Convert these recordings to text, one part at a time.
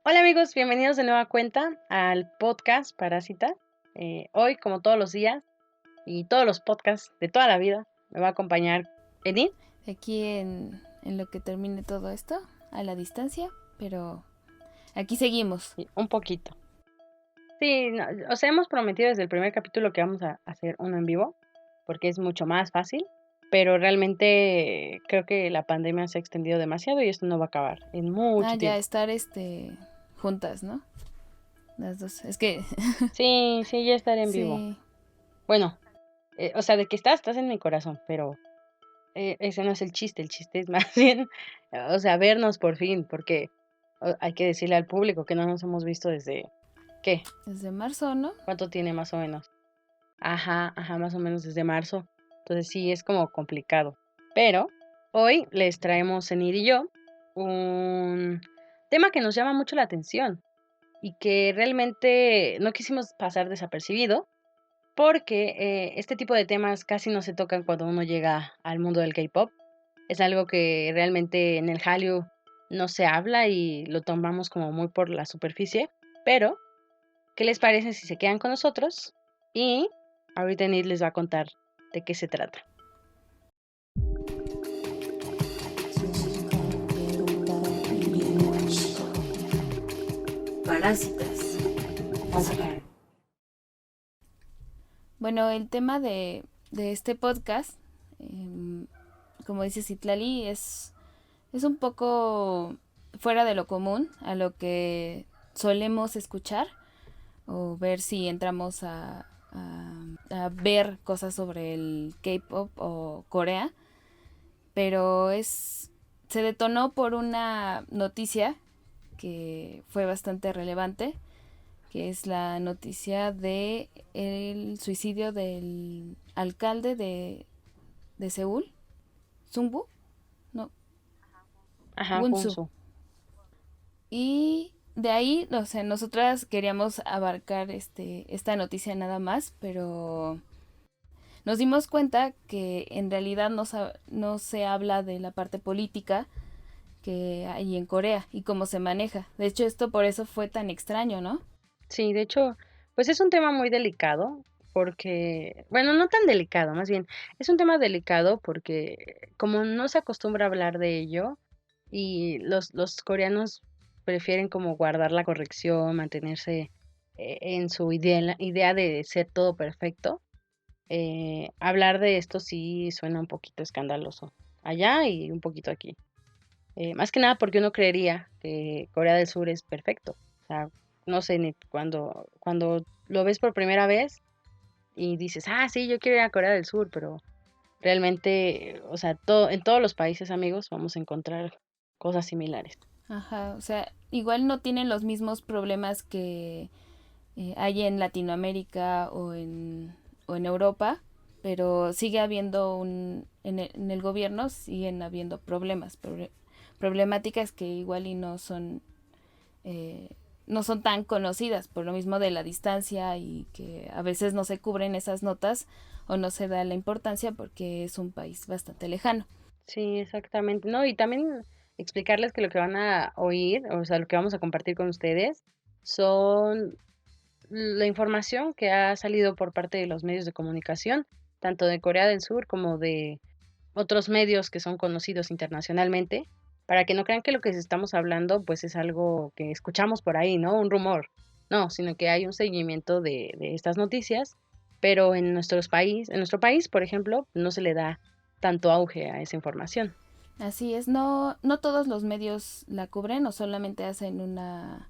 Hola amigos, bienvenidos de nueva cuenta al podcast Parásita. Hoy, como todos los días y todos los podcasts de toda la vida, me va a acompañar Edith. Aquí en lo que termine todo esto, a la distancia, pero aquí seguimos. Y un poquito. Sí, o sea, hemos prometido desde el primer capítulo que vamos a hacer uno en vivo, porque es mucho más fácil, pero realmente creo que la pandemia se ha extendido demasiado y esto no va a acabar en mucho Ya tiempo. estar juntas, ¿no? Las dos. Es que Sí, ya estaré en vivo. sí. Bueno, o sea, de que estás en mi corazón, pero ese no es el chiste es más bien, o sea, vernos por fin, porque hay que decirle al público que no nos hemos visto desde, ¿qué? Desde marzo, ¿no? ¿Cuánto tiene más o menos? Ajá, más o menos desde marzo. Entonces sí, es como complicado. Pero hoy les traemos, Enid y yo, un tema que nos llama mucho la atención y que realmente no quisimos pasar desapercibido porque este tipo de temas casi no se tocan cuando uno llega al mundo del K-pop. Es algo que realmente en el Hallyu no se habla y lo tomamos como muy por la superficie, pero ¿qué les parece si se quedan con nosotros? Y ahorita Nid les va a contar de qué se trata. Parásitas. Bueno, el tema de este podcast, como dice Citlali, es un poco fuera de lo común, a lo que solemos escuchar o ver si entramos a ver cosas sobre el K-pop o Corea, pero se detonó por una noticia que fue bastante relevante, que es la noticia de el suicidio del alcalde de Seúl, Sungbu, no, Ajá, Wonsu. Junsu. Y de ahí, o sea, nosotras queríamos abarcar esta noticia nada más, pero nos dimos cuenta que en realidad no se habla de la parte política que hay en Corea y cómo se maneja. De hecho, esto por eso fue tan extraño, ¿no? Sí, de hecho, pues es un tema muy delicado porque, bueno, no tan delicado, más bien, es un tema delicado porque como no se acostumbra a hablar de ello y los coreanos prefieren como guardar la corrección, mantenerse en su idea de ser todo perfecto, hablar de esto sí suena un poquito escandaloso allá y un poquito aquí. Más que nada porque uno creería que Corea del Sur es perfecto. O sea, no sé, ni cuando lo ves por primera vez y dices, ah, sí, yo quiero ir a Corea del Sur, pero realmente, o sea, en todos los países, amigos, vamos a encontrar cosas similares. Ajá, o sea, igual no tienen los mismos problemas que hay en Latinoamérica o en Europa, pero sigue habiendo en el gobierno siguen habiendo problemáticas que igual y eh, no son tan conocidas por lo mismo de la distancia y que a veces no se cubren esas notas o no se da la importancia porque es un país bastante lejano. Sí, exactamente. No, y también explicarles que lo que van a oír, o sea, lo que vamos a compartir con ustedes, son la información que ha salido por parte de los medios de comunicación, tanto de Corea del Sur como de otros medios que son conocidos internacionalmente, para que no crean que lo que estamos hablando pues es algo que escuchamos por ahí, ¿no? Un rumor. No, sino que hay un seguimiento de estas noticias, pero en nuestro país, por ejemplo, no se le da tanto auge a esa información. Así es, no todos los medios la cubren o solamente hacen una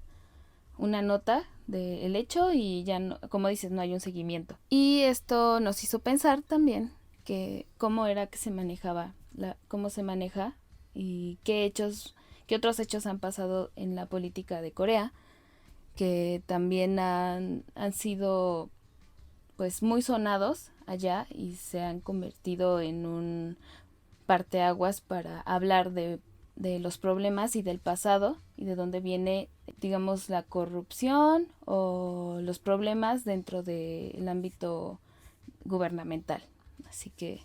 nota del hecho y ya, no, como dices, no hay un seguimiento. Y esto nos hizo pensar también que cómo era que se manejaba, cómo se maneja y qué otros hechos han pasado en la política de Corea, que también han sido pues muy sonados allá y se han convertido en un parteaguas para hablar de los problemas y del pasado y de dónde viene, digamos, la corrupción o los problemas dentro del ámbito gubernamental. Así que,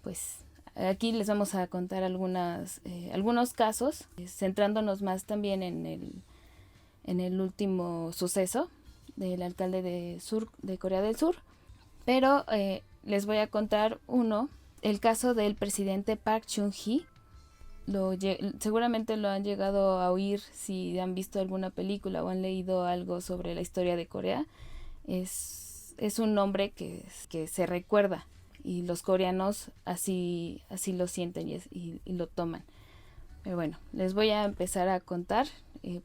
pues, aquí les vamos a contar algunos casos, centrándonos más también en el último suceso del alcalde de Corea del Sur. Pero les voy a contar el caso del presidente Park Chung-hee. Seguramente lo han llegado a oír si han visto alguna película o han leído algo sobre la historia de Corea. Es un nombre que se recuerda y los coreanos así lo sienten y lo toman. Pero bueno, les voy a empezar a contar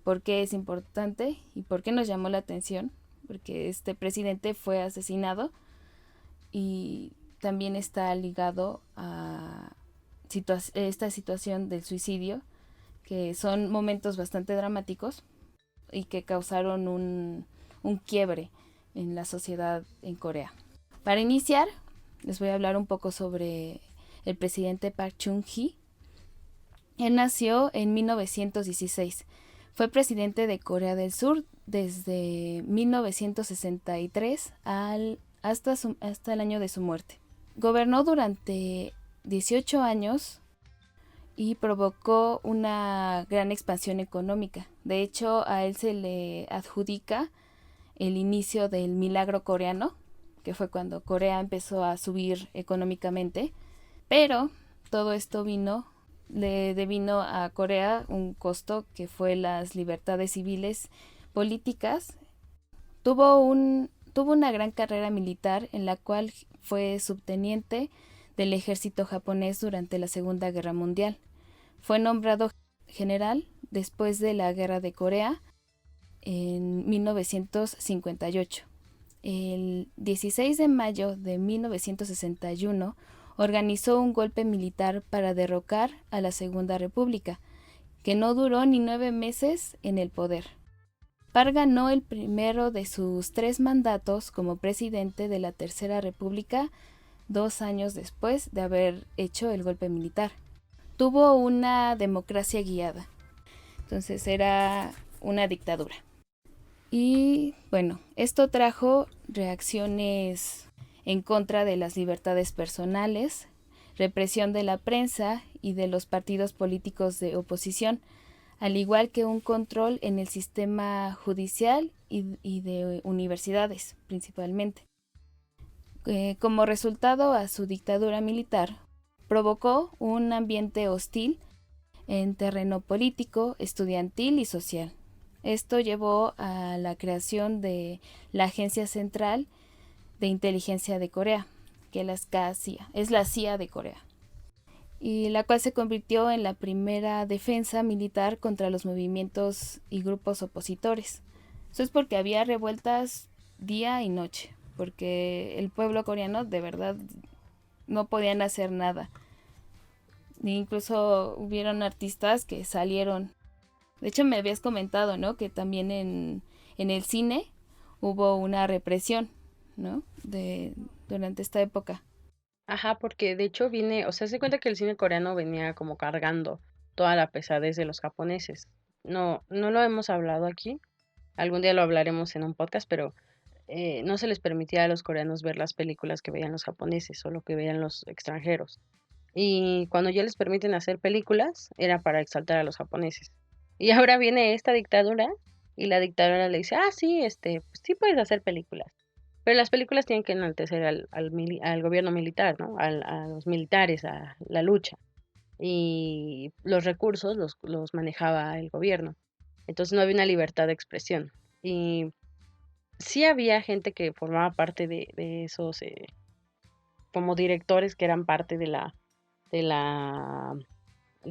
por qué es importante y por qué nos llamó la atención, porque este presidente fue asesinado y también está ligado a esta situación del suicidio, que son momentos bastante dramáticos y que causaron un quiebre en la sociedad en Corea. Para iniciar, les voy a hablar un poco sobre el presidente Park Chung-hee. Él nació en 1916. Fue presidente de Corea del Sur desde 1963 hasta el año de su muerte. Gobernó durante 18 años y provocó una gran expansión económica. De hecho, a él se le adjudica el inicio del milagro coreano, que fue cuando Corea empezó a subir económicamente, pero todo esto le devino a Corea un costo que fue las libertades civiles políticas. Tuvo una gran carrera militar en la cual fue subteniente del ejército japonés durante la Segunda Guerra Mundial. Fue nombrado general después de la Guerra de Corea en 1958. El 16 de mayo de 1961 organizó un golpe militar para derrocar a la Segunda República, que no duró ni 9 meses en el poder. Park ganó el primero de sus 3 mandatos como presidente de la Tercera República 2 años después de haber hecho el golpe militar. Tuvo una democracia guiada, entonces era una dictadura. Y bueno, esto trajo reacciones en contra de las libertades personales, represión de la prensa y de los partidos políticos de oposición, al igual que un control en el sistema judicial y de universidades principalmente. Como resultado a su dictadura militar, provocó un ambiente hostil en terreno político, estudiantil y social. Esto llevó a la creación de la Agencia Central de Inteligencia de Corea, que es la CIA de Corea, y la cual se convirtió en la primera defensa militar contra los movimientos y grupos opositores. Eso es porque había revueltas día y noche, porque el pueblo coreano de verdad no podían hacer nada. Incluso hubieron artistas que salieron. De hecho, me habías comentado, ¿no? Que también en el cine hubo una represión, ¿no? Durante esta época. Ajá, porque de hecho o sea, se cuenta que el cine coreano venía como cargando toda la pesadez de los japoneses. No lo hemos hablado aquí. Algún día lo hablaremos en un podcast, pero no se les permitía a los coreanos ver las películas que veían los japoneses, solo que veían los extranjeros. Y cuando ya les permiten hacer películas, era para exaltar a los japoneses. Y ahora viene esta dictadura y la dictadura le dice, sí, pues sí puedes hacer películas. Pero las películas tienen que enaltecer al gobierno militar, ¿no? A los militares, a la lucha. Y los recursos los manejaba el gobierno. Entonces no había una libertad de expresión. Y sí había gente que formaba parte de esos, como directores que eran parte de la, de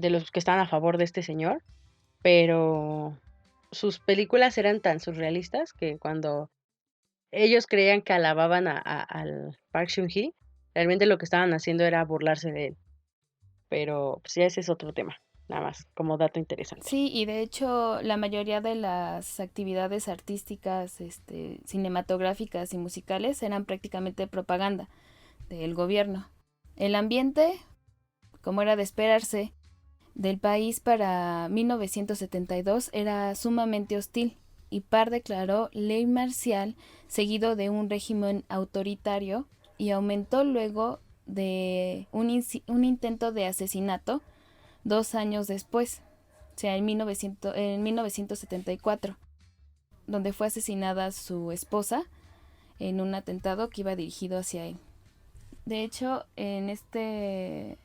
los que estaban a favor de este señor, pero sus películas eran tan surrealistas que cuando ellos creían que alababan al Park Chung-hee, realmente lo que estaban haciendo era burlarse de él. Pero pues ya ese es otro tema, nada más como dato interesante. Sí, y de hecho la mayoría de las actividades artísticas, cinematográficas y musicales eran prácticamente propaganda del gobierno. El ambiente, como era de esperarse, del país para 1972 era sumamente hostil y Park declaró ley marcial seguido de un régimen autoritario y aumentó luego de un intento de asesinato 2 años después, o sea, en 1974. donde fue asesinada su esposa en un atentado que iba dirigido hacia él. De hecho, en este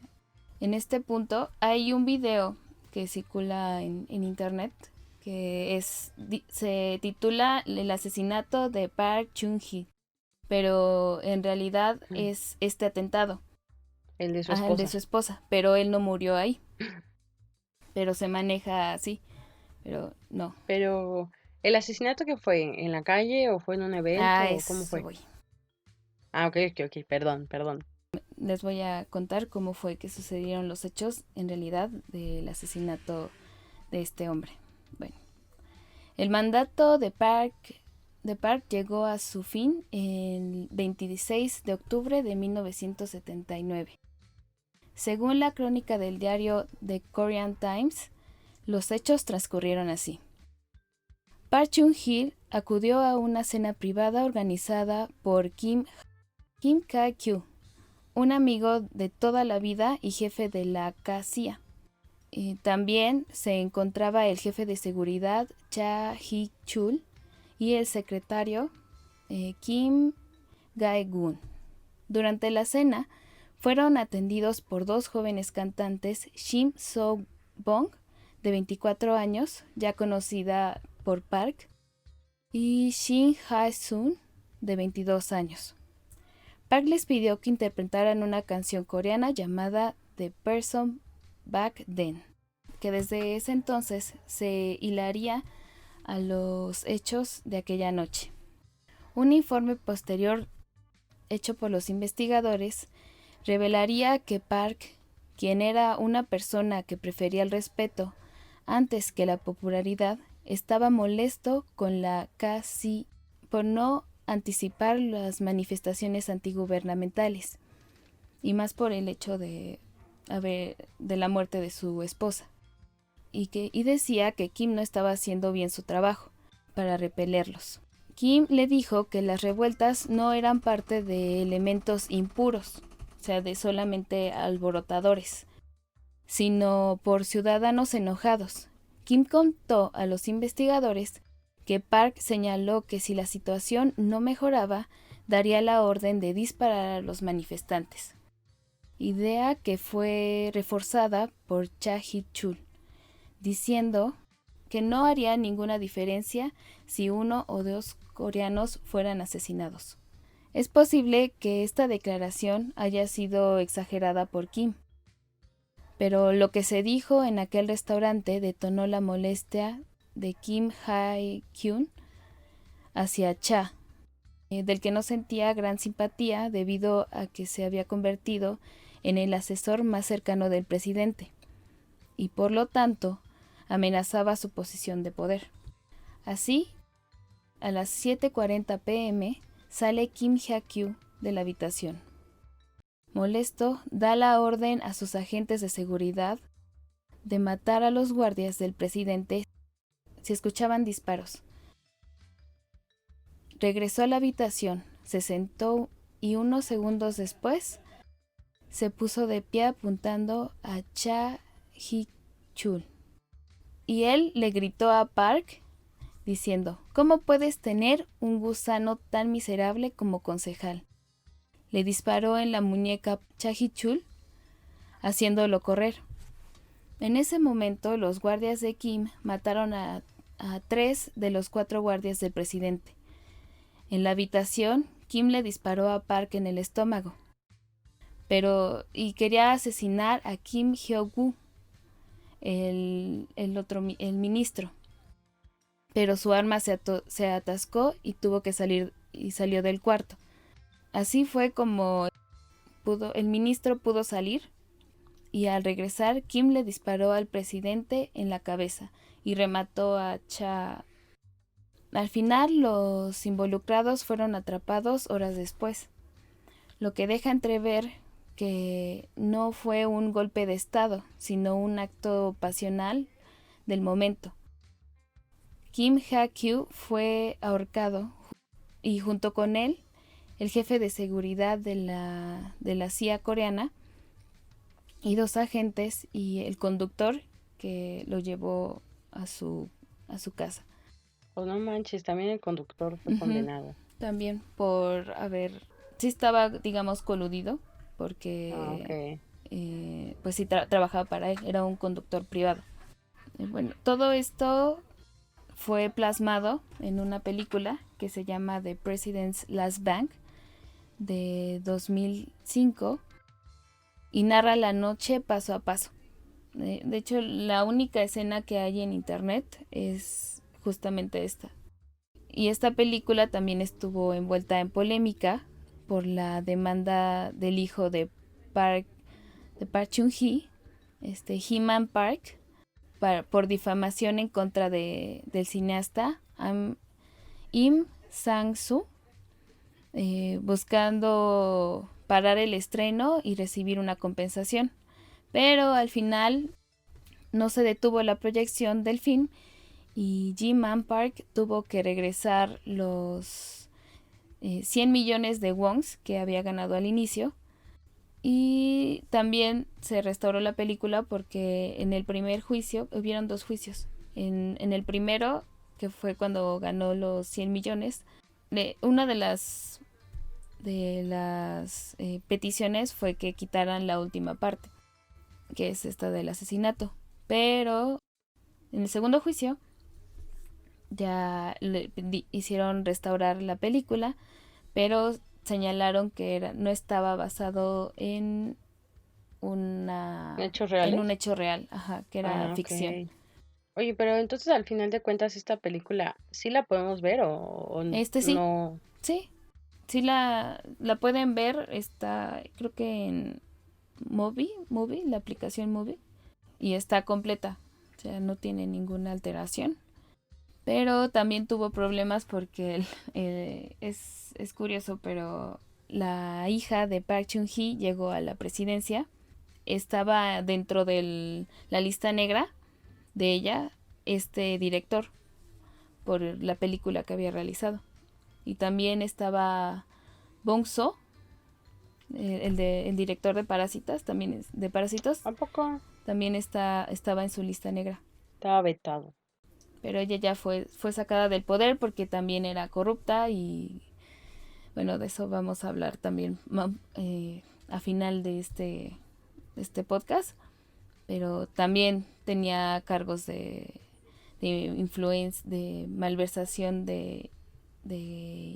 punto hay un video que circula en internet que se titula El asesinato de Park Chung-hee, pero en realidad Mm. es este atentado, El de su el de esposa. su esposa, pero él no murió ahí, pero se maneja así, pero no. Pero, ¿el asesinato que fue? ¿En la calle o fue en un evento o cómo Eso fue? voy. Ah, ok, ok, ok, perdón, perdón. Les voy a contar cómo fue que sucedieron los hechos en realidad del asesinato de este hombre. Bueno, el mandato de Park llegó a su fin el 26 de octubre de 1979. Según la crónica del diario The Korean Times, los hechos transcurrieron así. Park Chung-hee acudió a una cena privada organizada por Kim Ka-kyu, un amigo de toda la vida y jefe de la KCIA. También se encontraba el jefe de seguridad Cha Hee-chul y el secretario Kim Gae-gun. Durante la cena fueron atendidos por dos jóvenes cantantes, Shim So-bong, de 24 años, ya conocida por Park, y Shin Ha-sun, de 22 años. Park les pidió que interpretaran una canción coreana llamada The Person Back Then, que desde ese entonces se hilaría a los hechos de aquella noche. Un informe posterior hecho por los investigadores revelaría que Park, quien era una persona que prefería el respeto antes que la popularidad, estaba molesto con la KCI por no anticipar las manifestaciones antigubernamentales, y más por el hecho de la muerte de su esposa, y decía que Kim no estaba haciendo bien su trabajo para repelerlos. Kim le dijo que las revueltas no eran parte de elementos impuros, o sea, de solamente alborotadores, sino por ciudadanos enojados. Kim contó a los investigadores que Park señaló que si la situación no mejoraba, daría la orden de disparar a los manifestantes, idea que fue reforzada por Cha Hee-chul, diciendo que no haría ninguna diferencia si uno o dos coreanos fueran asesinados. Es posible que esta declaración haya sido exagerada por Kim, pero lo que se dijo en aquel restaurante detonó la molestia de Kim Hae-kyun hacia Cha, del que no sentía gran simpatía debido a que se había convertido en el asesor más cercano del presidente, y por lo tanto amenazaba su posición de poder. Así, a las 7:40 p.m. sale Kim Ha-kyu de la habitación. Molesto, da la orden a sus agentes de seguridad de matar a los guardias del presidente si escuchaban disparos. Regresó a la habitación, se sentó y unos segundos después se puso de pie apuntando a Cha Hee-chul. Y él le gritó a Park diciendo: ¿Cómo puedes tener un gusano tan miserable como concejal? Le disparó en la muñeca Cha Hee-chul, haciéndolo correr. En ese momento, los guardias de Kim mataron a 3 de los 4 guardias del presidente. En la habitación, Kim le disparó a Park en el estómago, y quería asesinar a Kim Hyo-gu, el ministro, pero su arma se atascó y tuvo que salir y salió del cuarto. Así fue como el ministro pudo salir, y al regresar Kim le disparó al presidente en la cabeza y remató a Cha. Al final los involucrados fueron atrapados horas después, lo que deja entrever que no fue un golpe de estado, sino un acto pasional del momento. Kim Ha-kyu fue ahorcado y junto con él el jefe de seguridad de la CIA coreana y 2 agentes y el conductor que lo llevó a su casa. Pues no manches, también el conductor fue Ujú. condenado. También por haber, sí estaba, digamos, coludido, Ah, porque ok. pues sí trabajaba para él, era un conductor privado. Bueno, todo esto fue plasmado en una película que se llama The President's Last Bank de 2005 y narra la noche paso a paso. De hecho, la única escena que hay en internet es justamente esta. Y esta película también estuvo envuelta en polémica por la demanda del hijo Park, de Park Chung-hee, He-Man Park, por difamación en contra del cineasta Im Sang-soo, buscando parar el estreno y recibir una compensación. Pero al final no se detuvo la proyección del film y Ji-man Park tuvo que regresar los 100 millones de wons que había ganado al inicio. Y también se restauró la película porque en el primer juicio, hubieron dos juicios. En el primero, que fue cuando ganó los 100 millones, una de las peticiones fue que quitaran la última parte, que es esta del asesinato. Pero en el segundo juicio ya hicieron restaurar la película, pero señalaron que no estaba basado ¿Hechos en un reales? hecho real, ajá, que era Ah, ficción. ok. Oye, pero entonces al final de cuentas esta película, ¿sí la podemos ver o Sí, no? sí, sí la pueden ver, está creo que en Movie, la aplicación Movie, y está completa, o sea, no tiene ninguna alteración. Pero también tuvo problemas porque es curioso, pero la hija de Park Chung-hee llegó a la presidencia, estaba dentro de la lista negra de ella, este director, por la película que había realizado. Y también estaba Bong So, el director de Parásitas, también de Parásitos, ¿A poco? también estaba en su lista negra. Estaba vetado. Pero ella ya fue sacada del poder porque también era corrupta y bueno, de eso vamos a hablar también a final de este podcast. Pero también tenía cargos de influencia, de malversación de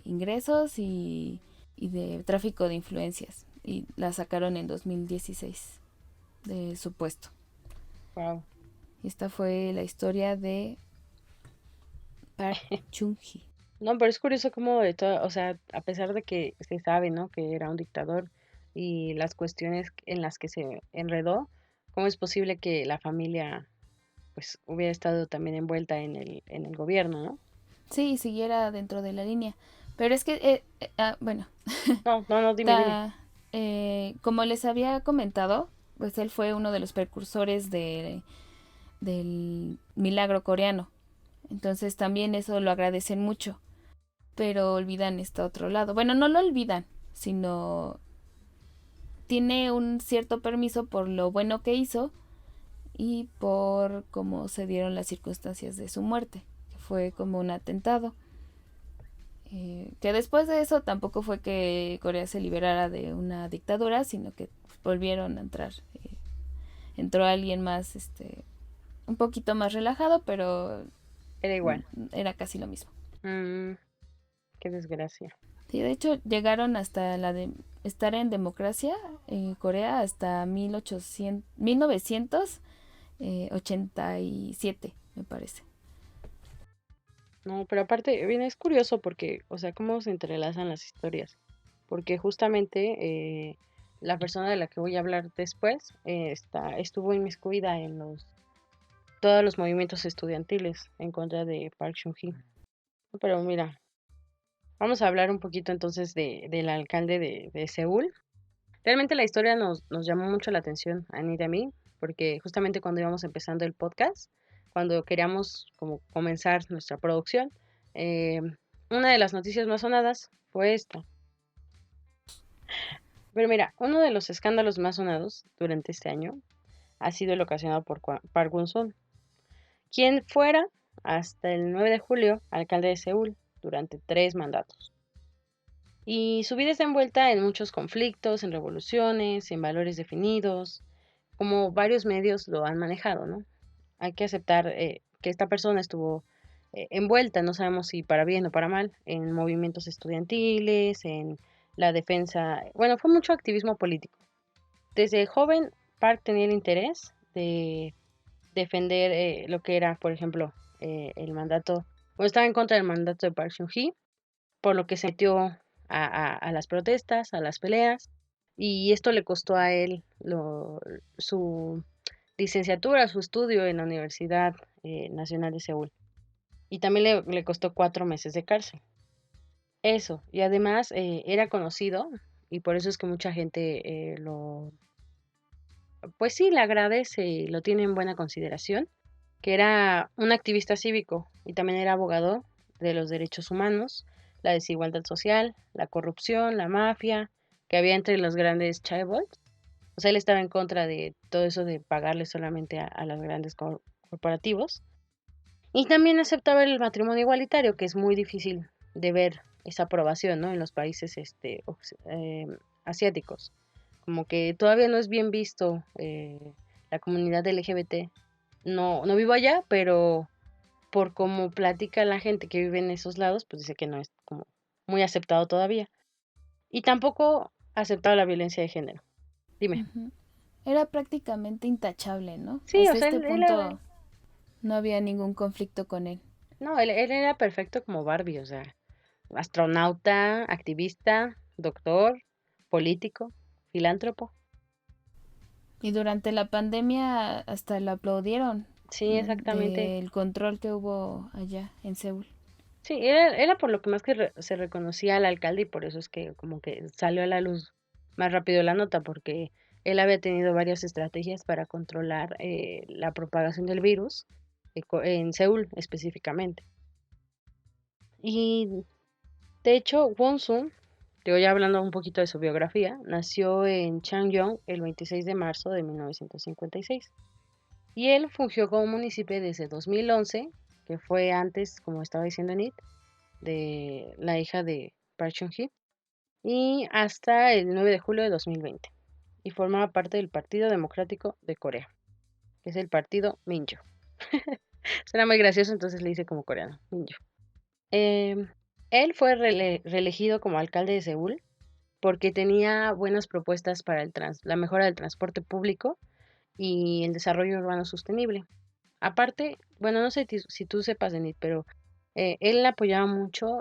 ingresos y de tráfico de influencias. Y la sacaron en 2016 de su puesto. Wow. Y esta fue la historia de Park Chung-hee. No, pero es curioso cómo de todo, o sea, a pesar de que se sabe, ¿no? Que era un dictador y las cuestiones en las que se enredó, ¿cómo es posible que la familia, pues, hubiera estado también envuelta en el gobierno, ¿no? Sí, siguiera dentro de la línea. Pero es que, bueno, No, no, no, dime, dime. ta- como les había comentado, pues él fue uno de los precursores del milagro coreano. Entonces también eso lo agradecen mucho, pero olvidan este otro lado. Bueno, no lo olvidan, sino tiene un cierto permiso por lo bueno que hizo y por cómo se dieron las circunstancias de su muerte, que fue como un atentado. Que después de eso tampoco fue que Corea se liberara de una dictadura, sino que volvieron a entrar. Entró alguien más, un poquito más relajado, pero Era igual. era casi lo mismo. Mm, qué desgracia. Sí, de hecho llegaron hasta la de estar en democracia en Corea hasta 1987, me parece. No, pero aparte, bien, es curioso porque, o sea, cómo se entrelazan las historias. Porque justamente la persona de la que voy a hablar después estuvo inmiscuida en todos los movimientos estudiantiles en contra de Park Chung-hee. Pero mira, vamos a hablar un poquito entonces del alcalde de Seúl. Realmente la historia nos llamó mucho la atención a Anita y a mí, porque justamente cuando íbamos empezando el podcast, cuando queríamos como comenzar nuestra producción, eh, una de las noticias más sonadas fue esta. Pero mira, uno de los escándalos más sonados durante este año ha sido el ocasionado por Park Gun-sung, quien fuera hasta el 9 de julio alcalde de Seúl durante 3 mandatos. Y su vida está envuelta en muchos conflictos, en revoluciones, en valores definidos, como varios medios lo han manejado, ¿no? Hay que aceptar que esta persona estuvo envuelta, no sabemos si para bien o para mal, en movimientos estudiantiles, en la defensa, bueno, fue mucho activismo político. Desde joven, Park tenía el interés de defender lo que era, por ejemplo, el mandato, o estaba en contra del mandato de Park Chung-hee, por lo que se metió a las protestas, a las peleas, y esto le costó a él su licenciatura, su estudio en la Universidad Nacional de Seúl. Y también le costó 4 meses de cárcel. Eso, y además era conocido, y por eso es que mucha gente pues sí, le agradece y lo tiene en buena consideración, que era un activista cívico y también era abogado de los derechos humanos, la desigualdad social, la corrupción, la mafia que había entre los grandes chaebols. O sea, él estaba en contra de todo eso de pagarle solamente a los grandes corporativos. Y también aceptaba el matrimonio igualitario, que es muy difícil de ver esa aprobación, ¿no? En los países asiáticos. Como que todavía no es bien visto la comunidad LGBT. No, no vivo allá, pero por cómo platica la gente que vive en esos lados, pues dice que no es como muy aceptado todavía. Y tampoco aceptado la violencia de género. Dime. Ujú. Era prácticamente intachable, ¿no? Sí, o Hasta sea, este punto no había ningún conflicto con él. no, él era perfecto como Barbie, o sea, astronauta, activista, doctor, político, filántropo. Y durante la pandemia hasta lo aplaudieron, Sí, ¿no? exactamente. Del control que hubo allá en Seúl. Sí, era por lo que más que se reconocía al alcalde y por eso es que como que salió a la luz más rápido la nota, porque él había tenido varias estrategias para controlar la propagación del virus en Seúl específicamente. Y de hecho, Won-sung, te voy hablando un poquito de su biografía, nació en Changyong el 26 de marzo de 1956. Y él fungió como municipio desde 2011, que fue antes, como estaba diciendo Nit, de la hija de Park Chung-hee, y hasta el 9 de julio de 2020. Y formaba parte del Partido Democrático de Corea, que es el partido Minjo. Suena muy gracioso, entonces le hice como coreano, Minjo. Em, Él fue reelegido como alcalde de Seúl porque tenía buenas propuestas para la mejora del transporte público y el desarrollo urbano sostenible. Aparte, bueno, no sé si tú sepas, Denit, pero él apoyaba mucho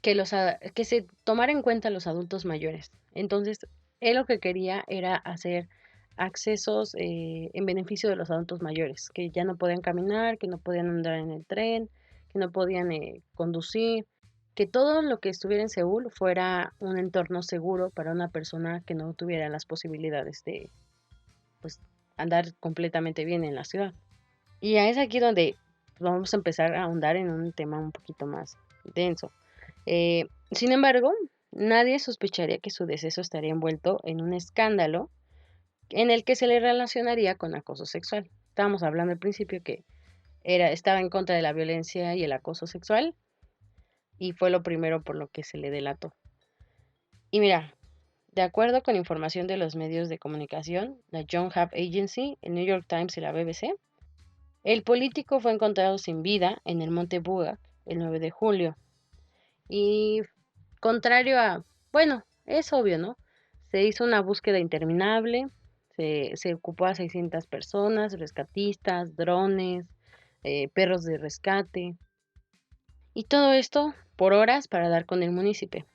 que se tomara en cuenta a los adultos mayores. Entonces, él lo que quería era hacer accesos en beneficio de los adultos mayores, que ya no podían caminar, que no podían andar en el tren, que no podían conducir, que todo lo que estuviera en Seúl fuera un entorno seguro para una persona que no tuviera las posibilidades de pues, andar completamente bien en la ciudad. Y es aquí donde vamos a empezar a ahondar en un tema un poquito más denso. Sin embargo, nadie sospecharía que su deceso estaría envuelto en un escándalo en el que se le relacionaría con acoso sexual. Estábamos hablando al principio que estaba en contra de la violencia y el acoso sexual y fue lo primero por lo que se le delató. Y mira, de acuerdo con información de los medios de comunicación, la John Hap Agency, el New York Times y la BBC, el político fue encontrado sin vida en el Monte Buga el 9 de julio. Y contrario a, bueno, es obvio, ¿no? Se hizo una búsqueda interminable, se ocupó a 600 personas, rescatistas, drones, perros de rescate, y todo esto por horas para dar con el municipio.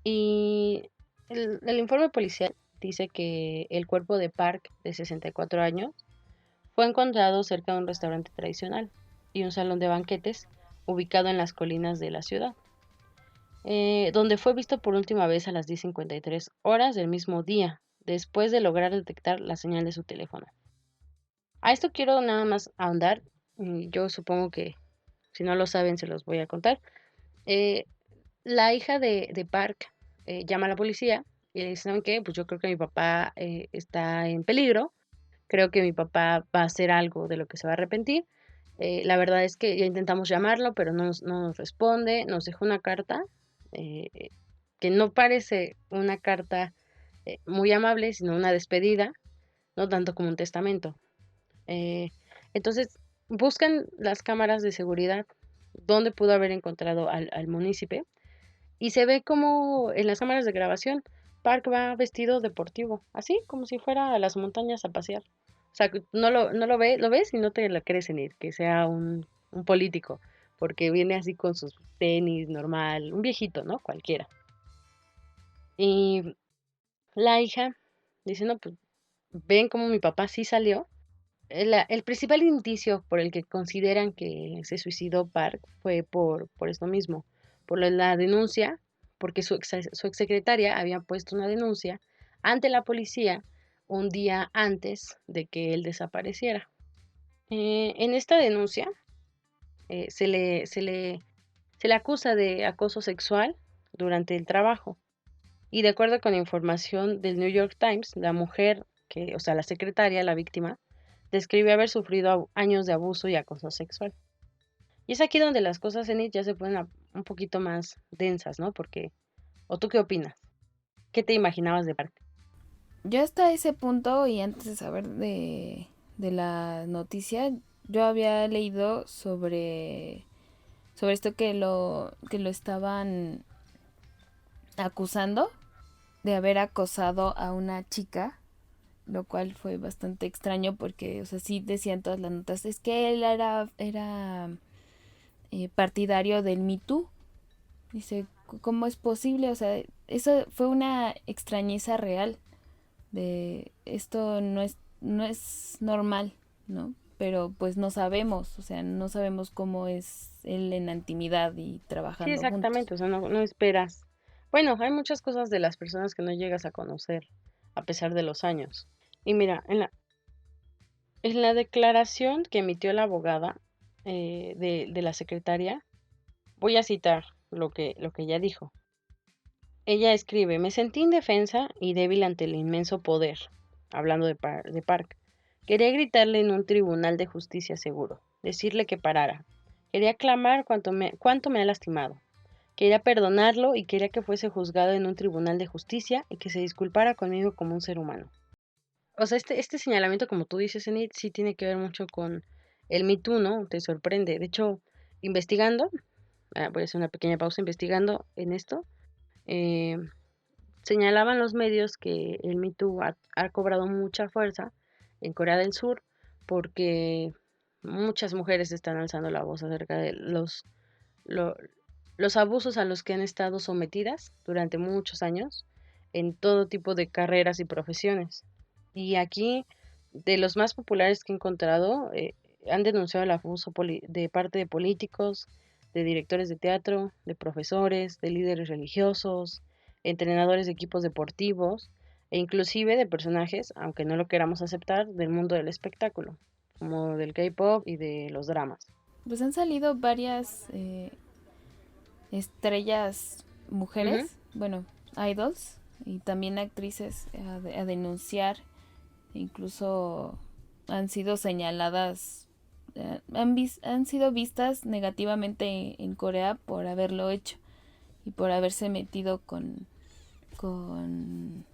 Y el informe policial dice que el cuerpo de Park, de 64 años, fue encontrado cerca de un restaurante tradicional y un salón de banquetes ubicado en las colinas de la ciudad, donde fue visto por última vez a las 10:53 horas del mismo día, después de lograr detectar la señal de su teléfono. A esto quiero nada más ahondar, yo supongo que si no lo saben se los voy a contar. Eh, la hija de Park llama a la policía y le dice, ¿saben qué? Pues yo creo que mi papá está en peligro, creo que mi papá va a hacer algo de lo que se va a arrepentir, La verdad es que ya intentamos llamarlo, pero no nos responde. Nos dejó una carta eh, que no parece una carta muy amable, sino una despedida, no tanto como un testamento. Eh, entonces, buscan las cámaras de seguridad donde pudo haber encontrado al munícipe y se ve como en las cámaras de grabación Park va vestido deportivo, así como si fuera a las montañas a pasear. O sea, que no lo ve, lo ves y no te la crees en ir, que sea un político, porque viene así con sus tenis normal, un viejito, ¿no? Cualquiera. Y la hija dice, no, pues ven cómo mi papá sí salió. El principal indicio por el que consideran que se suicidó Park fue por esto mismo, por la denuncia, porque su exsecretaria había puesto una denuncia ante la policía un día antes de que él desapareciera. En esta denuncia eh, se le, se le, se le acusa de acoso sexual durante el trabajo. Y de acuerdo con información del New York Times, la mujer, o sea, la secretaria, la víctima, describe haber sufrido años de abuso y acoso sexual. Y es aquí donde las cosas en IT ya se ponen un poquito más densas, ¿no? Porque, ¿o tú qué opinas? ¿Qué te imaginabas de parte? Yo hasta ese punto y antes de saber de la noticia, yo había leído sobre esto que lo estaban acusando de haber acosado a una chica, lo cual fue bastante extraño porque, o sea, sí decían todas las notas, es que él era partidario del Me Too. Dice, ¿cómo es posible? O sea, eso fue una extrañeza real de esto no es normal, ¿no? Pero pues no sabemos, o sea, no sabemos cómo es él en la intimidad y Sí, trabajando juntos. exactamente, o sea, no esperas. Bueno, hay muchas cosas de las personas que no llegas a conocer a pesar de los años. Y mira, en la declaración que emitió la abogada de la secretaria, voy a citar lo que ella dijo. Ella escribe, me sentí indefensa y débil ante el inmenso poder, hablando de Park. Quería gritarle en un tribunal de justicia seguro, decirle que parara. Quería clamar cuánto me ha lastimado. Quería perdonarlo y quería que fuese juzgado en un tribunal de justicia y que se disculpara conmigo como un ser humano. O sea, este señalamiento, como tú dices, Enid, sí tiene que ver mucho con el Me Too, ¿no? Te sorprende. De hecho, investigando, voy a hacer una pequeña pausa, investigando en esto, eh, señalaban los medios que el Me Too ha cobrado mucha fuerza en Corea del Sur porque muchas mujeres están alzando la voz acerca de lo- los abusos a los que han estado sometidas durante muchos años en todo tipo de carreras y profesiones. Y aquí, de los más populares que he encontrado, han denunciado el abuso de parte de políticos, de directores de teatro, de profesores, de líderes religiosos, entrenadores de equipos deportivos e inclusive de personajes, aunque no lo queramos aceptar, del mundo del espectáculo, como del K-pop y de los dramas. Pues han salido varias estrellas Ujú. mujeres, bueno, idols y también actrices a denunciar, incluso han sido señaladas, han sido vistas negativamente en Corea por haberlo hecho y por haberse metido con, con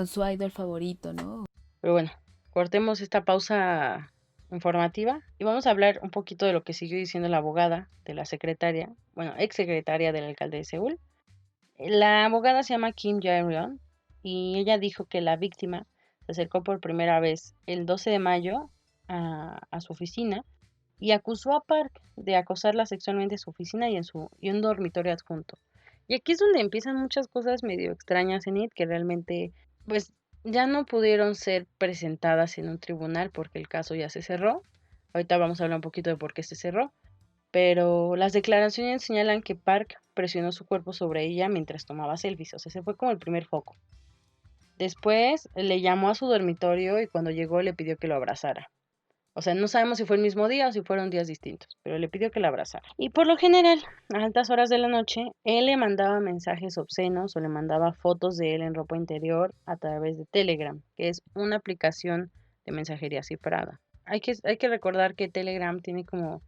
su idol favorito, ¿no? Pero bueno, cortemos esta pausa informativa y vamos a hablar un poquito de lo que siguió diciendo la abogada de la secretaria, bueno, ex secretaria del alcalde de Seúl. La abogada se llama Kim Jae-ryun y ella dijo que la víctima se acercó por primera vez el 12 de mayo a su oficina y acusó a Park de acosarla sexualmente en su oficina y un dormitorio adjunto. Y aquí es donde empiezan muchas cosas medio extrañas en IT que realmente pues ya no pudieron ser presentadas en un tribunal porque el caso ya se cerró. Ahorita vamos a hablar un poquito de por qué se cerró, pero las declaraciones señalan que Park presionó su cuerpo sobre ella mientras tomaba selfies, o sea, ese fue como el primer foco. Después le llamó a su dormitorio y cuando llegó le pidió que lo abrazara. O sea, no sabemos si fue el mismo día o si fueron días distintos, pero le pidió que la abrazara. Y por lo general, a altas horas de la noche, él le mandaba mensajes obscenos o le mandaba fotos de él en ropa interior a través de Telegram, que es una aplicación de mensajería cifrada. hay que recordar que Telegram tiene como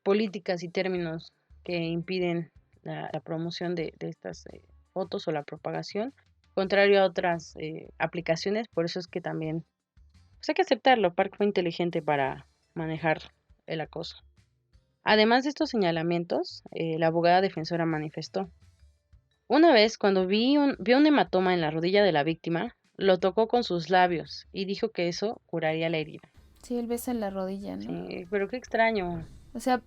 políticas y términos que impiden la promoción de estas fotos o la propagación, contrario a otras aplicaciones, por eso es que también pues hay que aceptarlo. Park fue inteligente para manejar el acoso. Además de estos señalamientos, la abogada defensora manifestó: una vez, cuando vio un hematoma en la rodilla de la víctima, lo tocó con sus labios y dijo que eso curaría la herida. Sí, el beso en la rodilla, ¿no? Sí, pero qué extraño. O sea,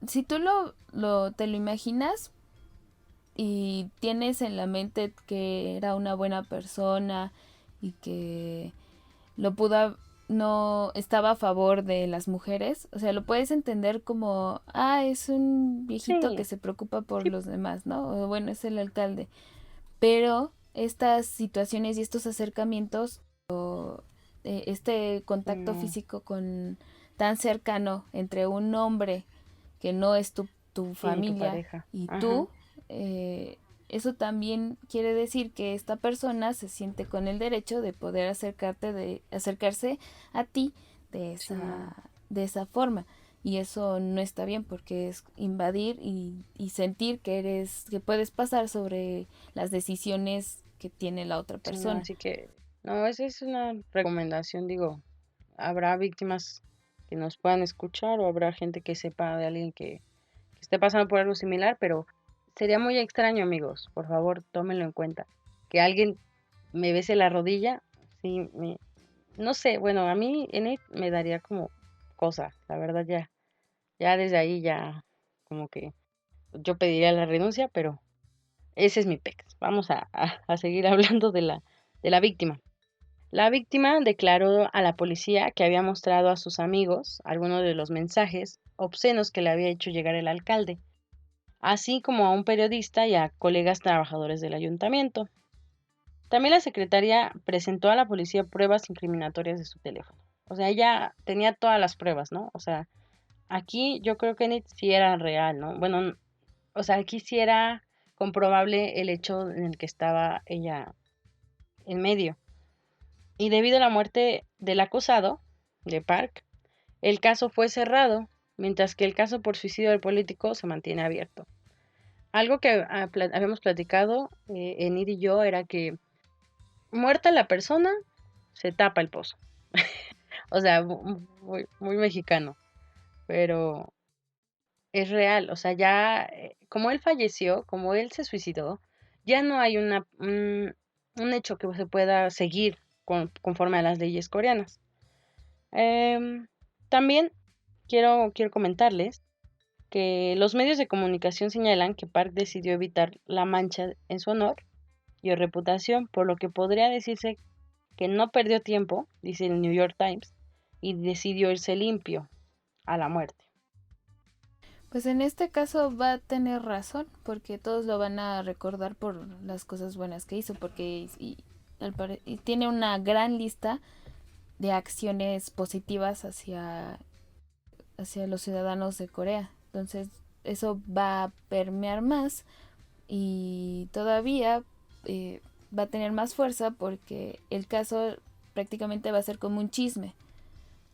si tú te lo imaginas y tienes en la mente que era una buena persona y que lo pudo, no estaba a favor de las mujeres, o sea, lo puedes entender como, es un viejito que Sí, se preocupa por sí, los demás, ¿no? O bueno, es el alcalde. Pero estas situaciones y estos acercamientos, este contacto no, físico tan cercano entre un hombre que no es tu sí, tu familia pareja. y Ajá, tú, eso también quiere decir que esta persona se siente con el derecho de poder acercarse a ti sí, no. de esa forma. Y eso no está bien porque es invadir y sentir que puedes pasar sobre las decisiones que tiene la otra Sí, no, persona. así que, no, esa es una recomendación, digo, habrá víctimas que nos puedan escuchar o habrá gente que sepa de alguien que esté pasando por algo similar, pero sería muy extraño, amigos, por favor, tómenlo en cuenta. Que alguien me bese la rodilla, sí, no sé, bueno, a mí en él me daría como cosa, la verdad ya desde ahí ya como que yo pediría la renuncia, pero ese es mi pex. Vamos a seguir hablando de la víctima. La víctima declaró a la policía que había mostrado a sus amigos algunos de los mensajes obscenos que le había hecho llegar el alcalde, así como a un periodista y a colegas trabajadores del ayuntamiento. También la secretaria presentó a la policía pruebas incriminatorias de su teléfono. O sea, ella tenía todas las pruebas, ¿no? O sea, aquí yo creo que ni sí era real, ¿no? Bueno, o sea, aquí sí era comprobable el hecho en el que estaba ella en medio. Y debido a la muerte del acusado, de Park, el caso fue cerrado, mientras que el caso por suicidio del político se mantiene abierto. Algo que habíamos platicado, Enid y yo, era que muerta la persona, se tapa el pozo. O sea, muy, muy mexicano, pero es real. O sea, ya, como él falleció, como él se suicidó, ya no hay un hecho que se pueda seguir conforme a las leyes coreanas. Em, También quiero comentarles que los medios de comunicación señalan que Park decidió evitar la mancha en su honor y reputación, por lo que podría decirse que no perdió tiempo, dice el New York Times, y decidió irse limpio a la muerte. Pues en este caso va a tener razón, porque todos lo van a recordar por las cosas buenas que hizo, porque y tiene una gran lista de acciones positivas hacia los ciudadanos de Corea. Entonces eso va a permear más y todavía va a tener más fuerza porque el caso prácticamente va a ser como un chisme,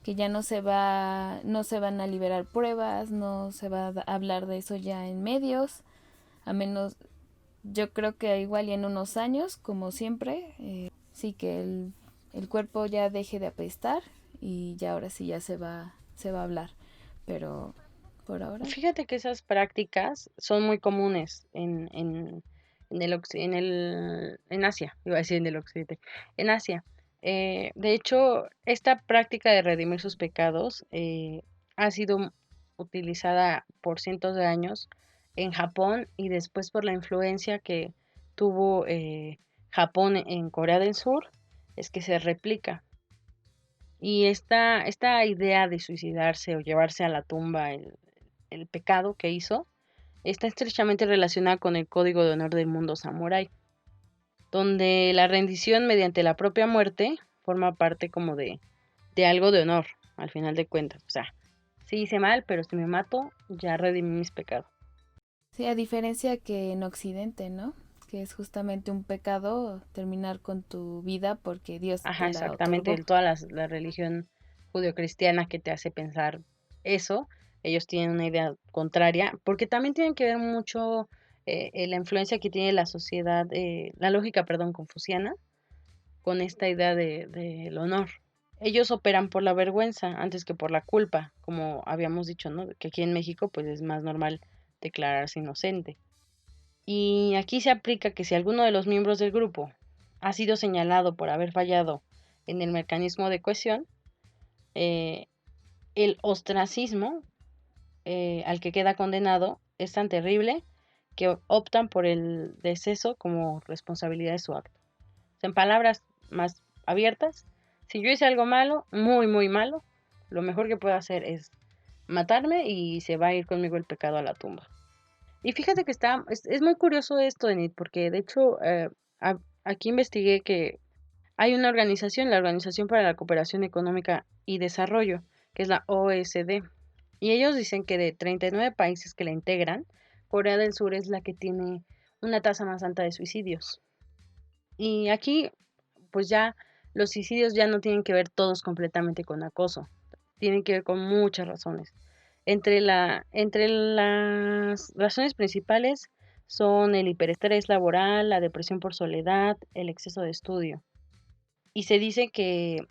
que ya no se van a liberar pruebas, no se va a hablar de eso ya en medios, a menos, yo creo que igual y en unos años, como siempre, sí que el cuerpo ya deje de apestar y ya ahora sí ya se va a hablar, pero por ahora. Fíjate que esas prácticas son muy comunes en Asia, iba a decir en el occidente, en Asia. De hecho, esta práctica de redimir sus pecados ha sido utilizada por cientos de años en Japón y después por la influencia que tuvo Japón en Corea del Sur, es que se replica. Y esta idea de suicidarse o llevarse a la tumba el pecado que hizo está estrechamente relacionada con el código de honor del mundo samurái, donde la rendición mediante la propia muerte forma parte como de algo de honor, al final de cuentas. O sea, sí hice mal, pero si me mato, ya redimí mis pecados. Sí, a diferencia que en Occidente, ¿no? Que es justamente un pecado terminar con tu vida porque Dios Ajá, te la exactamente, otorgó. toda la religión judeocristiana que te hace pensar eso. Ellos tienen una idea contraria, porque también tienen que ver mucho la influencia que tiene la sociedad, la lógica, perdón, confuciana, con esta idea del honor. Ellos operan por la vergüenza antes que por la culpa, como habíamos dicho, ¿no? Que aquí en México pues es más normal declararse inocente. Y aquí se aplica que si alguno de los miembros del grupo ha sido señalado por haber fallado en el mecanismo de cohesión, eh, el ostracismo al que queda condenado es tan terrible que optan por el deceso como responsabilidad de su acto. En palabras más abiertas, si yo hice algo malo, muy, muy malo, lo mejor que puedo hacer es matarme y se va a ir conmigo el pecado a la tumba. Y fíjate que es muy curioso esto, Enid, porque de hecho aquí investigué que hay una organización, la Organización para la Cooperación Económica y Desarrollo, que es la OSD, y ellos dicen que de 39 países que la integran, Corea del Sur es la que tiene una tasa más alta de suicidios. Y aquí, pues ya los suicidios ya no tienen que ver todos completamente con acoso, tienen que ver con muchas razones. Entre las razones principales son el hiperestrés laboral, la depresión por soledad, el exceso de estudio. Y se dice que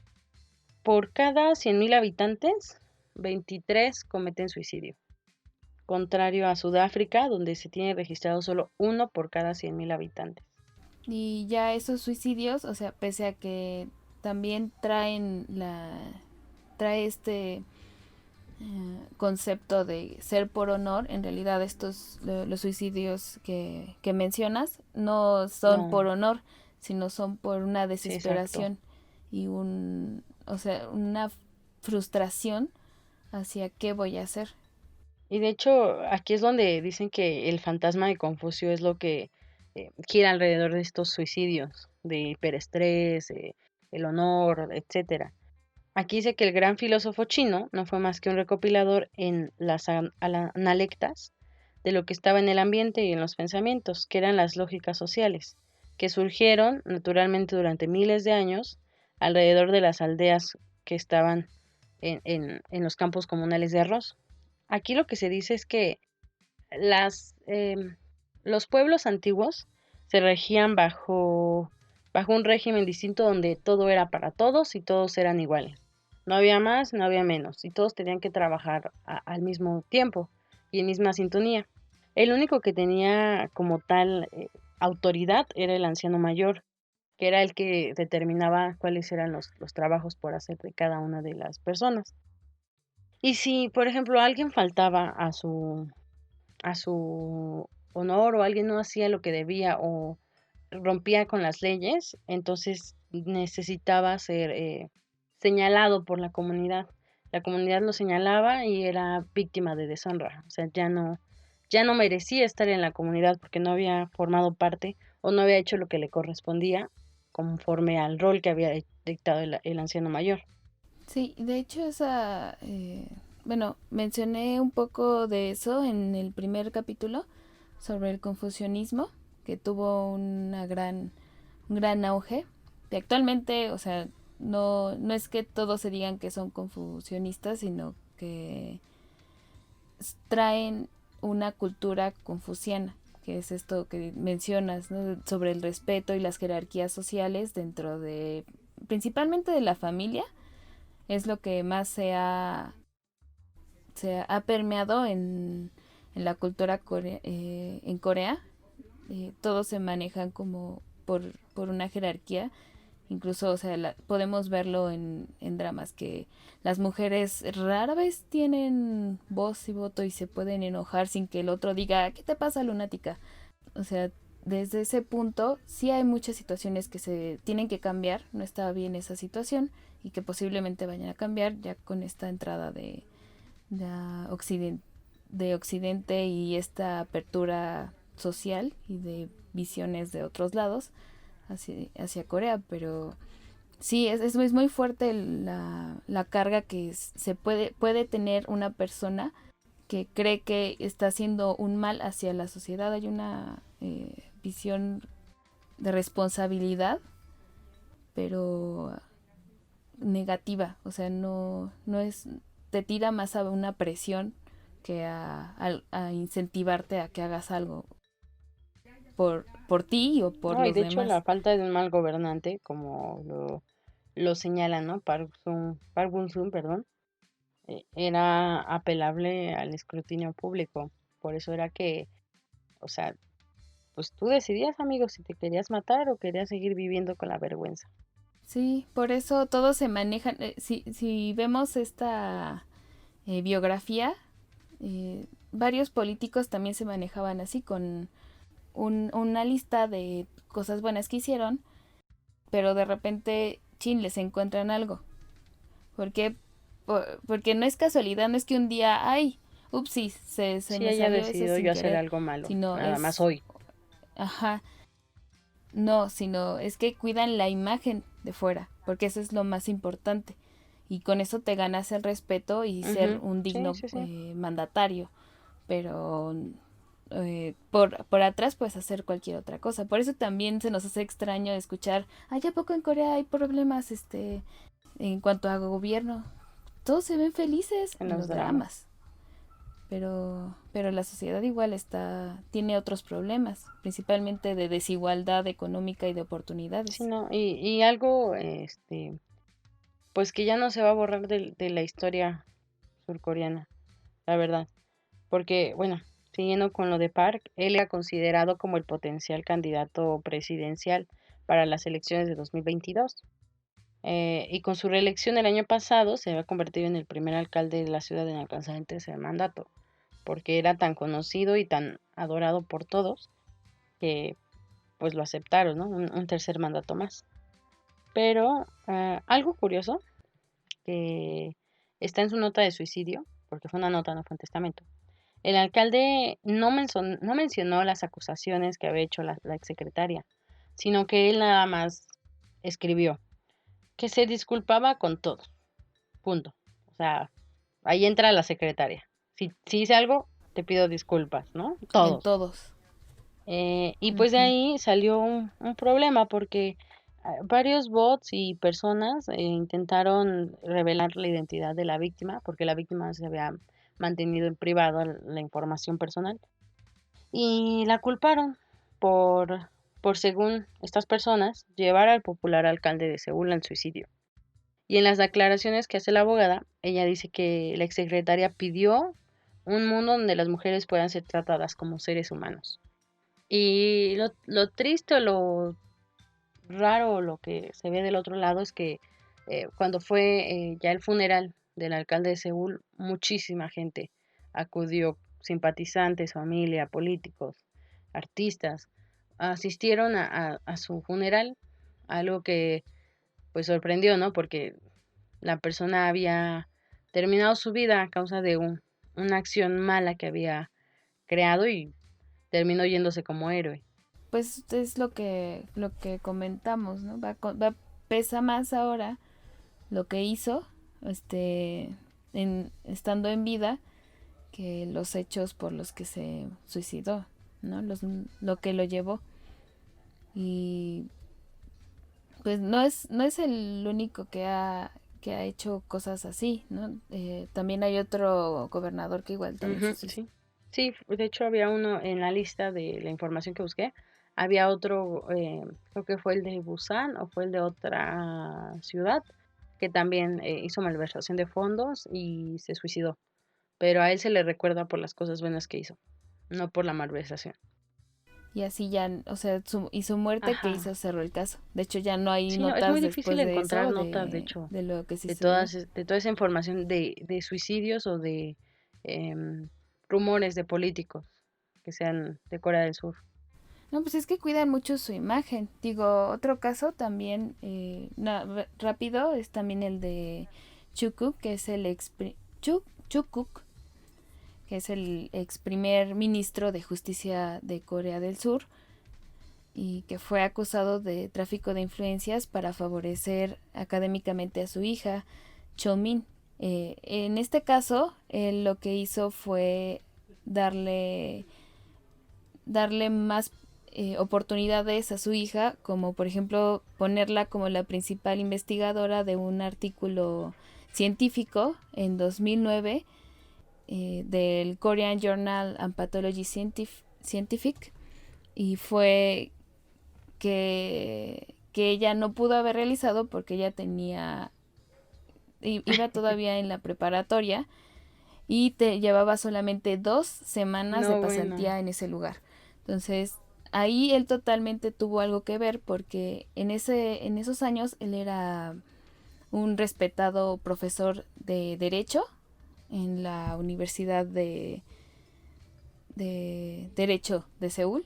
por cada 100.000 habitantes, 23 cometen suicidio. Contrario a Sudáfrica, donde se tiene registrado solo uno por cada 100.000 habitantes. Y ya esos suicidios, o sea, pese a que también trae este concepto de ser por honor, en realidad los suicidios que mencionas no son No, por honor, sino son por una sí, exacto. desesperación y o sea, una frustración hacia qué voy a hacer. Y de hecho, aquí es donde dicen que el fantasma de Confucio es lo que gira alrededor de estos suicidios, de hiperestrés, el honor, etcétera. Aquí dice que el gran filósofo chino no fue más que un recopilador en las analectas de lo que estaba en el ambiente y en los pensamientos, que eran las lógicas sociales, que surgieron naturalmente durante miles de años alrededor de las aldeas que estaban en los campos comunales de arroz. Aquí lo que se dice es que las, los pueblos antiguos se regían bajo un régimen distinto donde todo era para todos y todos eran iguales. No había más, no había menos, y todos tenían que trabajar al mismo tiempo y en misma sintonía. El único que tenía como tal autoridad era el anciano mayor, que era el que determinaba cuáles eran los trabajos por hacer de cada una de las personas. Y si, por ejemplo, alguien faltaba a su honor o alguien no hacía lo que debía o rompía con las leyes, entonces necesitaba ser señalado por la comunidad. La comunidad lo señalaba y era víctima de deshonra. O sea, ya no merecía estar en la comunidad porque no había formado parte o no había hecho lo que le correspondía conforme al rol que había dictado el anciano mayor. Sí, de hecho bueno, mencioné un poco de eso en el primer capítulo sobre el confucianismo, que tuvo un gran auge. Y actualmente, o sea, no es que todos se digan que son confucianistas, sino que traen una cultura confuciana, que es esto que mencionas, ¿no? Sobre el respeto y las jerarquías sociales dentro principalmente de la familia, es lo que más se ha permeado en la cultura en Corea. Todos se manejan como por una jerarquía. Incluso, o sea, podemos verlo en dramas que las mujeres rara vez tienen voz y voto y se pueden enojar sin que el otro diga, ¿qué te pasa, lunática? O sea, desde ese punto sí hay muchas situaciones que se tienen que cambiar, no está bien esa situación y que posiblemente vayan a cambiar ya con esta entrada de, de Occidente y esta apertura social y de visiones de otros lados hacia Corea, pero sí, es muy fuerte la carga que puede tener una persona que cree que está haciendo un mal hacia la sociedad. Hay una visión de responsabilidad, pero negativa, o sea, no es, te tira más a una presión que a incentivarte a que hagas algo por ti o por No, y los de hecho la demás. falta de un mal gobernante, como lo señalan, ¿no? Park Bun-sung, perdón, era apelable al escrutinio público. Por eso era que, o sea, pues tú decidías, amigo, si te querías matar o querías seguir viviendo con la vergüenza. Sí, por eso todos se manejan. Si vemos esta biografía, varios políticos también se manejaban así, con una lista de cosas buenas que hicieron, pero de repente, chin, les encuentran algo. ¿Por qué? Porque no es casualidad, no es que un día, ay, upsis, se Sí, me haya salió eso decidido sin yo hacer querer, algo malo, sino nada más es, hoy. ajá, no, sino es que cuidan la imagen de fuera, porque eso es lo más importante. Y con eso te ganas el respeto y ser Ujú, un sí, digno sí, sí. mandatario. Pero por atrás puedes hacer cualquier otra cosa. Por eso también se nos hace extraño escuchar, ay, ¿a poco en Corea hay problemas en cuanto a gobierno? Todos se ven felices En en los los dramas. dramas. Pero la sociedad igual tiene otros problemas, principalmente de desigualdad económica y de Sí, oportunidades. no, y algo, pues que ya no se va a borrar de la historia surcoreana, la verdad. Porque, bueno, siguiendo con lo de Park, él era considerado como el potencial candidato presidencial para las elecciones de 2022. Y con su reelección el año pasado se había convertido en el primer alcalde de la ciudad en alcanzar el tercer mandato, porque era tan conocido y tan adorado por todos que pues lo aceptaron, ¿no? Un tercer mandato más. Pero algo curioso que está en su nota de suicidio, porque fue una nota, no fue un testamento. El alcalde no mencionó las acusaciones que había hecho la exsecretaria, sino que él nada más escribió que se disculpaba con todos, punto. O sea, ahí entra la secretaria. Si hice algo, te pido disculpas, ¿no? En Todos. todos. Y pues de Ujú. ahí salió un problema porque varios bots y personas intentaron revelar la identidad de la víctima, porque la víctima se había mantenido en privado la información personal, y la culparon por, según estas personas, llevar al popular alcalde de Seúl al suicidio. Y en las declaraciones que hace la abogada, ella dice que la exsecretaria pidió un mundo donde las mujeres puedan ser tratadas como seres humanos. Y lo triste o lo raro o lo que se ve del otro lado es que cuando fue ya el funeral del alcalde de Seúl, muchísima gente acudió, simpatizantes, familia, políticos, artistas, asistieron a su funeral, algo que pues sorprendió, ¿no? Porque la persona había terminado su vida a causa de una acción mala que había creado y terminó yéndose como héroe. Pues es lo que comentamos, ¿no? Pesa más ahora lo que hizo, estando en vida, que los hechos por los que se suicidó, ¿no? Lo que lo llevó. Y pues no es el único que ha hecho cosas así, ¿no? También hay otro gobernador que igual también se Ujú, suicidó. sí. Sí, de hecho había uno en la lista de la información que busqué, había otro, creo que fue el de Busan o fue el de otra ciudad, que también hizo malversación de fondos y se suicidó, pero a él se le recuerda por las cosas buenas que hizo, no por la malversación. Y así ya, o sea, y su muerte que Ajá. hizo cerró el caso. De hecho, ya no hay Sí, no, es muy notas difícil después de encontrar eso notas, de hecho, de lo que de sucedió. todas, de toda esa información de suicidios o de em, rumores de políticos que sean de Corea del Sur. No, pues es que cuidan mucho su imagen. Digo, otro caso también, rápido, es también el de Chukuk, que es Chukuk, que es el ex primer ministro de justicia de Corea del Sur y que fue acusado de tráfico de influencias para favorecer académicamente a su hija, Chomin. En este caso, él lo que hizo fue darle, darle más oportunidades a su hija, como por ejemplo ponerla como la principal investigadora de un artículo científico en 2009 del Korean Journal and Pathology Scientific, y fue que ella no pudo haber realizado porque ella iba todavía en la preparatoria y llevaba solamente 2 semanas de No, bueno. pasantía en ese lugar. Entonces, ahí él totalmente tuvo algo que ver porque en esos años él era un respetado profesor de Derecho en la Universidad de Derecho de Seúl,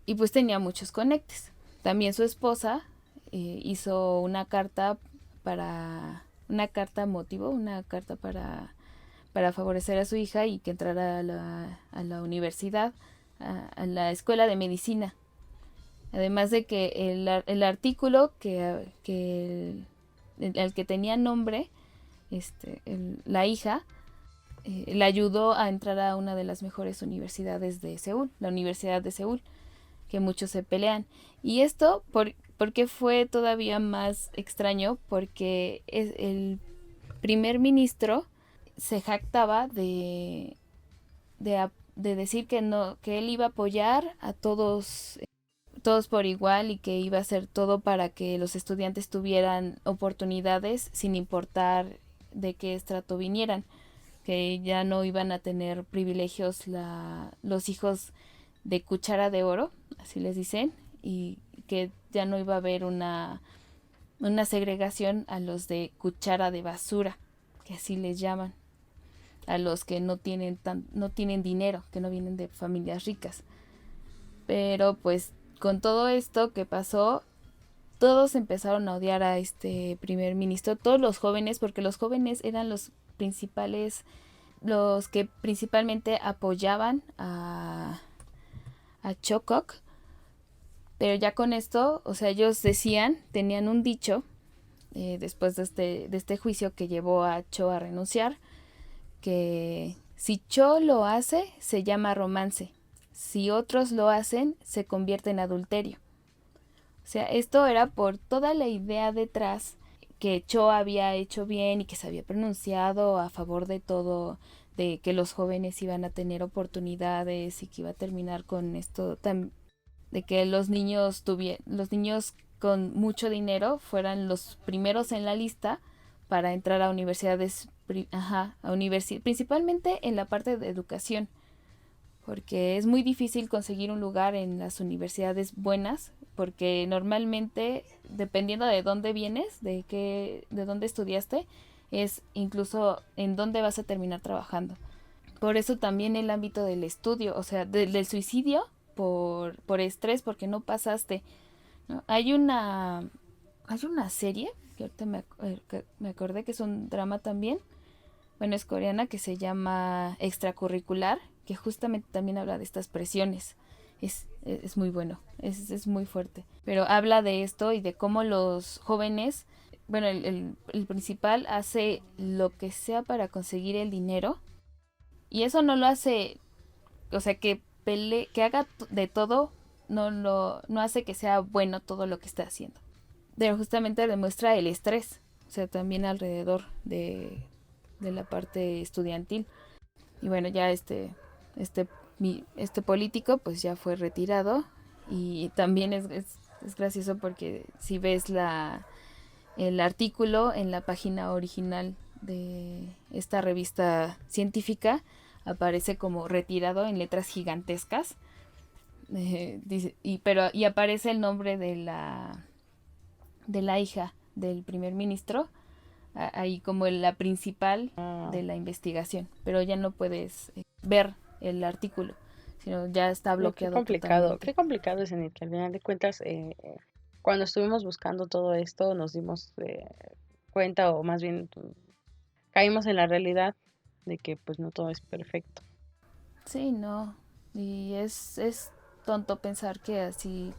y pues tenía muchos conectes. También su esposa hizo una carta para favorecer a su hija y que entrara a la universidad, a la escuela de medicina. Además de que el artículo al que tenía nombre la hija, le ayudó a entrar a una de las mejores universidades de Seúl, la Universidad de Seúl, que muchos se pelean. Y esto, porque fue todavía más extraño, porque el primer ministro se jactaba de decir que no, que él iba a apoyar a todos por igual, y que iba a hacer todo para que los estudiantes tuvieran oportunidades sin importar de qué estrato vinieran, que ya no iban a tener privilegios los hijos de cuchara de oro, así les dicen, y que ya no iba a haber una segregación a los de cuchara de basura, que así les llaman, a los que no tienen dinero, que no vienen de familias ricas. Pero pues con todo esto que pasó, todos empezaron a odiar a este primer ministro, todos los jóvenes, porque los jóvenes eran los que principalmente apoyaban a Cho Kok. Pero ya con esto, o sea, ellos tenían un dicho, después de este juicio que llevó a Cho a renunciar, que si Cho lo hace, se llama romance. Si otros lo hacen, se convierte en adulterio. O sea, esto era por toda la idea detrás, que Cho había hecho bien y que se había pronunciado a favor de todo, de que los jóvenes iban a tener oportunidades y que iba a terminar con esto de que los niños con mucho dinero fueran los primeros en la lista para entrar a universidades, principalmente en la parte de educación, porque es muy difícil conseguir un lugar en las universidades buenas, porque normalmente, dependiendo de dónde vienes, de dónde estudiaste, es incluso en dónde vas a terminar trabajando. Por eso también el ámbito del estudio, o sea, del suicidio por estrés, porque no pasaste, ¿no? Hay una serie que ahorita me acordé, que es un drama también, bueno, es coreana, que se llama Extracurricular, que justamente también habla de estas presiones. Es muy bueno, es muy fuerte. Pero habla de esto y de cómo los jóvenes, bueno, el principal hace lo que sea para conseguir el dinero. Y eso no lo hace, o sea, que haga de todo, no hace que sea bueno todo lo que está haciendo. Pero justamente demuestra el estrés, o sea, también alrededor de la parte estudiantil. Y bueno, ya este político pues ya fue retirado, y también es gracioso porque si ves el artículo en la página original de esta revista científica, aparece como retirado en letras gigantescas, y aparece el nombre de la hija del primer ministro ahí como la principal de la investigación, pero ya no puedes ver el artículo, sino ya está No, qué bloqueado complicado. totalmente. Qué complicado es en el que al final de cuentas, cuando estuvimos buscando todo esto, nos dimos cuenta, o más bien caímos en la realidad de que pues no todo es perfecto. Sí, no, y es tonto pensar que sí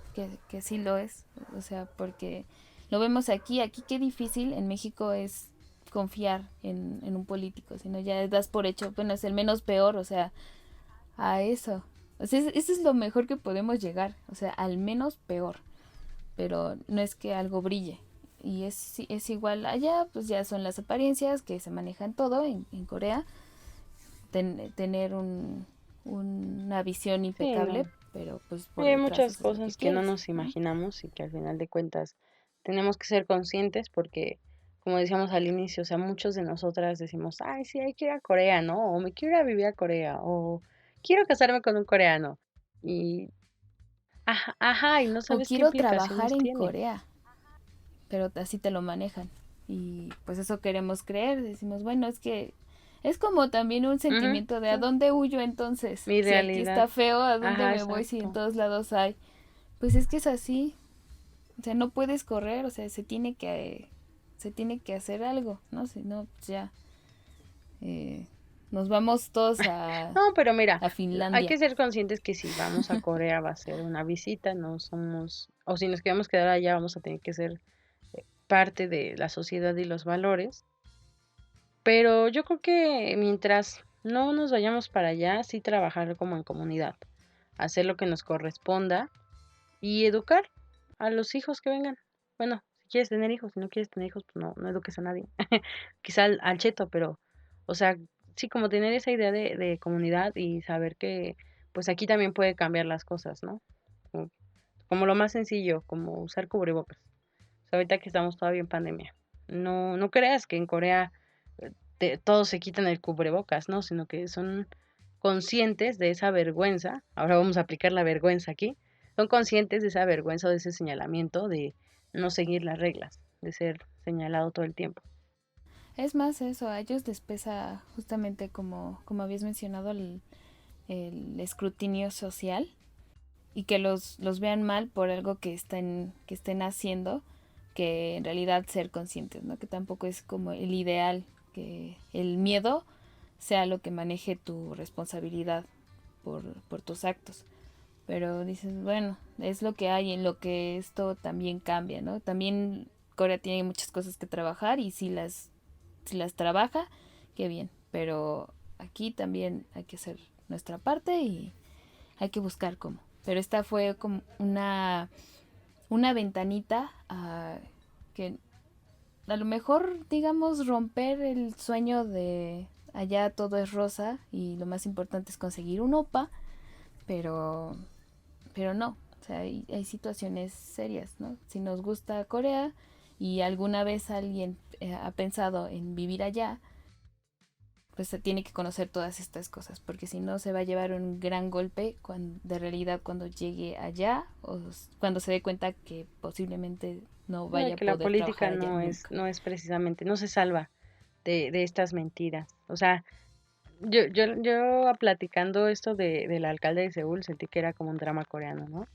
lo es, o sea, porque lo vemos aquí qué difícil en México es confiar en un político, sino ya das por hecho, bueno, es el menos peor, o sea, a eso. O sea, eso es lo mejor que podemos llegar, o sea, al menos peor, pero no es que algo brille. Y es igual allá, pues ya son las apariencias que se manejan todo en Corea, tener una visión Sí, impecable, no. pero pues por Hay detrás muchas haces lo que cosas que no quieres, nos ¿no? imaginamos y que al final de cuentas tenemos que ser conscientes porque, como decíamos al inicio, o sea, muchos de nosotras decimos, ay, sí, hay que ir a Corea, ¿no? O me quiero ir a vivir a Corea, o quiero casarme con un coreano. Y, ajá, y no O sabes qué quiero trabajar implicaciones en tiene. Corea, pero así te lo manejan. Y pues eso queremos creer, decimos, bueno, es que es como también un Ujú, sentimiento de ¿a sí, dónde huyo entonces? mi Si aquí realidad. está feo, ¿a dónde Ajá, me voy si en exacto. todos lados hay? Pues es que es así, o sea, no puedes correr, o sea, se tiene que hacer algo, ¿no? Si no, pues ya eh, nos vamos todos a, No, pero mira, a hay Finlandia. que ser conscientes que si vamos a Corea va a ser una visita, no somos, o si nos queremos quedar allá vamos a tener que ser parte de la sociedad y los valores. Pero yo creo que mientras no nos vayamos para allá, sí trabajar como en comunidad, hacer lo que nos corresponda y educar a los hijos que vengan. Bueno, si quieres tener hijos, si no quieres tener hijos, pues no, no eduques a nadie. Quizá al cheto, pero, o sea, sí, como tener esa idea de comunidad y saber que, pues aquí también puede cambiar las cosas, ¿no? Como, como lo más sencillo, como usar cubrebocas. O sea, ahorita que estamos todavía en pandemia. No, no creas que en Corea todos se quitan el cubrebocas, ¿no? Sino que son conscientes de esa vergüenza. Ahora vamos a aplicar la vergüenza aquí. Son conscientes de esa vergüenza o de ese señalamiento de no seguir las reglas, de ser señalado todo el tiempo. Es más eso, a ellos les pesa justamente como habías mencionado el escrutinio social y que los vean mal por algo que estén haciendo, que en realidad ser conscientes, ¿no? Que tampoco es como el ideal, que el miedo sea lo que maneje tu responsabilidad por tus actos. Pero dices, bueno, es lo que hay, en lo que esto también cambia, ¿no? También Corea tiene muchas cosas que trabajar y si las trabaja, qué bien. Pero aquí también hay que hacer nuestra parte y hay que buscar cómo. Pero esta fue como una ventanita a que a lo mejor, digamos, romper el sueño de allá todo es rosa y lo más importante es conseguir un OPA, pero, pero no. O sea, hay situaciones serias, ¿no? Si nos gusta Corea y alguna vez alguien ha pensado en vivir allá, pues se tiene que conocer todas estas cosas, porque si no se va a llevar un gran golpe de realidad cuando llegue allá o cuando se dé cuenta que posiblemente no No, y vaya a que la poder política trabajar allá nunca. no es precisamente, no se salva de estas mentiras. O sea, yo platicando esto del alcalde de Seúl sentí que era como un drama coreano, ¿no?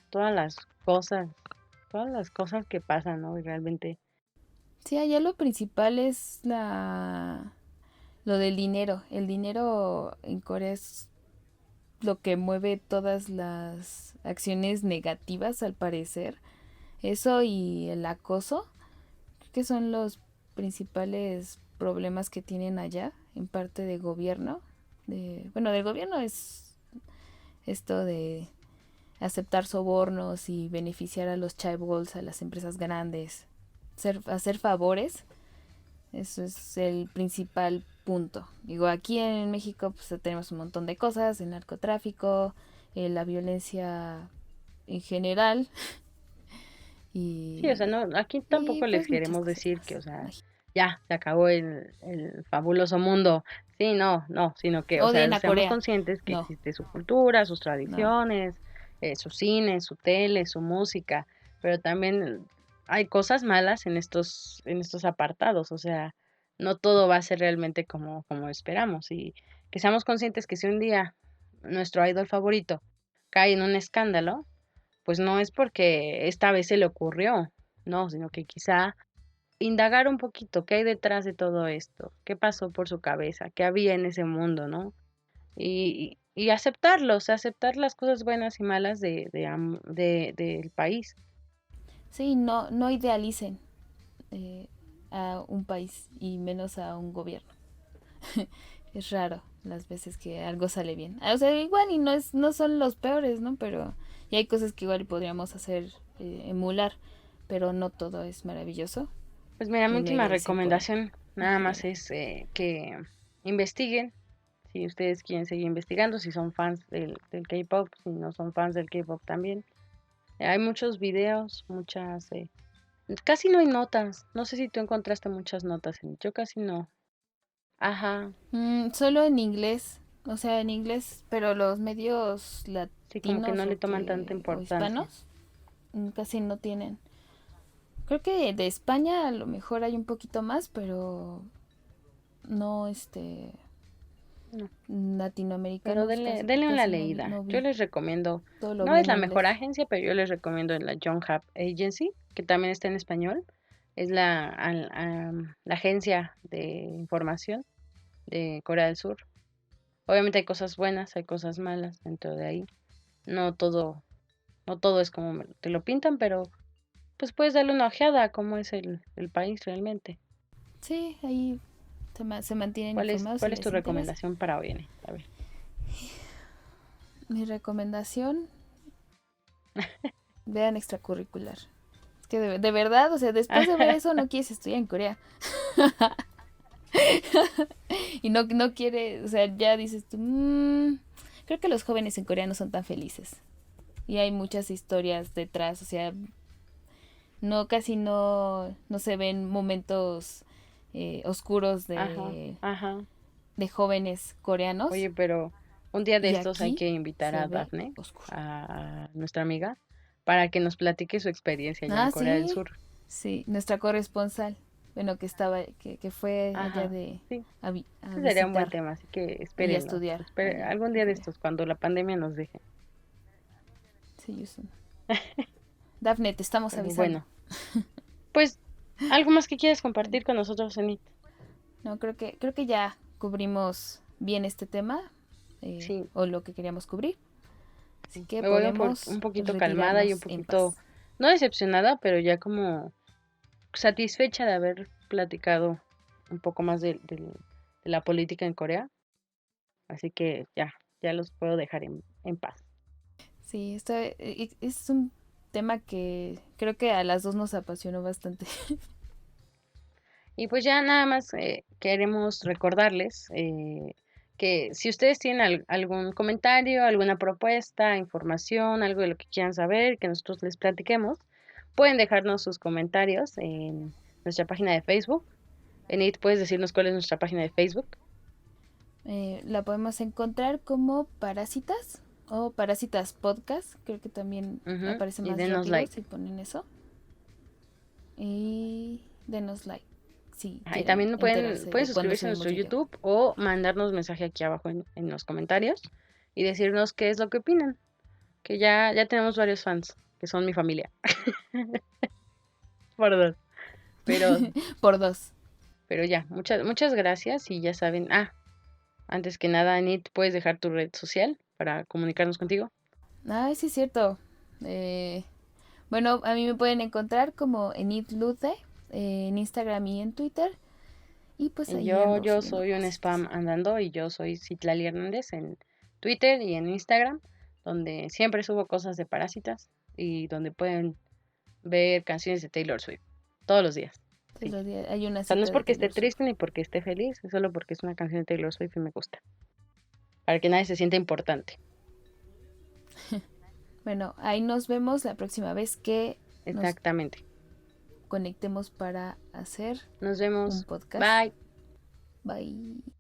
Todas las cosas, todas las cosas que pasan, ¿no? Y realmente, Sí, allá lo principal es lo del dinero. El dinero en Corea es lo que mueve todas las acciones negativas, al parecer. Eso y el acoso, que son los principales problemas que tienen allá en parte de gobierno. Bueno, del gobierno es esto de aceptar sobornos y beneficiar a los chaebols, a las empresas grandes, hacer favores. Eso es el principal punto. Digo, aquí en México pues tenemos un montón de cosas, el narcotráfico, la violencia en general sí, o sea, y, no, aquí y tampoco les pues muchas queremos cosas decir que, más. o sea, ya, se acabó el fabuloso mundo. Sí, no, no, sino que, o sea, Odien a seamos Corea. conscientes que No, existe su cultura, sus no. tradiciones, su cine, su tele, su música, pero también hay cosas malas en estos apartados, o sea, no todo va a ser realmente como esperamos y que seamos conscientes que si un día nuestro idol favorito cae en un escándalo, pues no es porque esta vez se le ocurrió, no, sino que quizá indagar un poquito qué hay detrás de todo esto, qué pasó por su cabeza, qué había en ese mundo, ¿no? Y aceptarlos, aceptar las cosas buenas y malas del país. Sí, no, no idealicen eh, a un país y menos a un gobierno. Es raro las veces que algo sale bien. O sea, igual y no son los peores, ¿no? Pero y hay cosas que igual podríamos hacer, emular, pero no todo es maravilloso. Pues mira, mi Y última luego dicen por recomendación en nada más general. es que investiguen, si ustedes quieren seguir investigando, si son fans del K-pop, si no son fans del K-pop también. Hay muchos videos, casi no hay notas. No sé si tú encontraste muchas notas yo casi no. Ajá, Solo en inglés, o sea, en inglés, pero los medios sí, como que no latinos le toman tanta o importancia. hispanos casi no tienen. Creo que de España a lo mejor hay un poquito más, pero no No, pero latinoamericanos denle una casi leída. no Yo vi. les recomiendo, Todo lo no vi es en la mejor inglés. agencia, pero yo les recomiendo la John Hap Agency, que también está en español. Es la agencia de información de Corea del Sur. Obviamente hay cosas buenas, hay cosas malas dentro de ahí. No todo, no todo es como te lo pintan, pero pues puedes darle una ojeada a cómo es el país realmente. Sí, ahí se mantienen informados si ¿Cuál es tu les interesa. recomendación para hoy, Anit? A ver. Mi recomendación, vean extracurricular. Es que de verdad, o sea, después de ver eso no quieres estudiar en Corea. Y no quiere, o sea, ya dices tú, creo que los jóvenes en Corea no son tan felices. Y hay muchas historias detrás, o sea, casi no se ven momentos oscuros Ajá, ajá. de jóvenes coreanos. Oye, pero un día de Y estos hay aquí que invitar se a ve Dafne, oscuro. a nuestra amiga, para que nos platique su experiencia allá en Ah, Corea del sí, Sur. sí, nuestra corresponsal, bueno, que fue allá Ajá, sí, a ese sería un buen visitar tema, así que y a espérenlo. estudiar allá Algún en día de Corea. estos, cuando la pandemia nos deje. Sí, Yusun. Dafne, te estamos Pero avisando. bueno, pues, ¿algo más que quieres compartir con nosotros, Enit? No, creo que ya cubrimos bien este tema, Sí, o lo que queríamos cubrir. Así sí. que Me voy podemos un poquito calmada y un retirarnos en poquito, paz. no decepcionada, pero ya como satisfecha de haber platicado un poco más de la política en Corea. Así que ya los puedo dejar en paz. Sí, es un tema que creo que a las dos nos apasionó bastante. Y pues ya nada más queremos recordarles que si ustedes tienen algún comentario, alguna propuesta, información, algo de lo que quieran saber, que nosotros les platiquemos, pueden dejarnos sus comentarios en nuestra página de Facebook. Enid, ¿puedes decirnos cuál es nuestra página de Facebook? La podemos encontrar como Parásitas o Parásitas Podcast. Creo que también Ujú, aparece y más denos rápido like. si ponen eso. Y denos like si Ajá, y quieren también enterarse pueden de cuando suscribirse a subimos nuestro video. YouTube o mandarnos mensaje aquí abajo en los comentarios y decirnos qué es lo que opinan. Que ya tenemos varios fans, que son mi familia. Perdón. Pero, Por dos. pero ya, muchas gracias y ya saben. Antes que nada, Anit, ¿puedes dejar tu red social para comunicarnos contigo? Ah, sí es cierto. Eh, bueno, a mí me pueden encontrar como Enid Luce en Instagram y en Twitter. Y pues Y ahí ando yo subiendo soy un cositas. spam andando y yo soy Citlali Hernández en Twitter y en Instagram, donde siempre subo cosas de parásitas y donde pueden ver canciones de Taylor Swift todos los días. Todos Sí. los días hay una O sea, no es cita de porque esté Taylor Swift. triste ni porque esté feliz, es solo porque es una canción de Taylor Swift y me gusta. Para que nadie se sienta importante. Bueno, ahí nos vemos la próxima vez que nos Exactamente. conectemos para hacer Nos un vemos. podcast. Bye. Bye.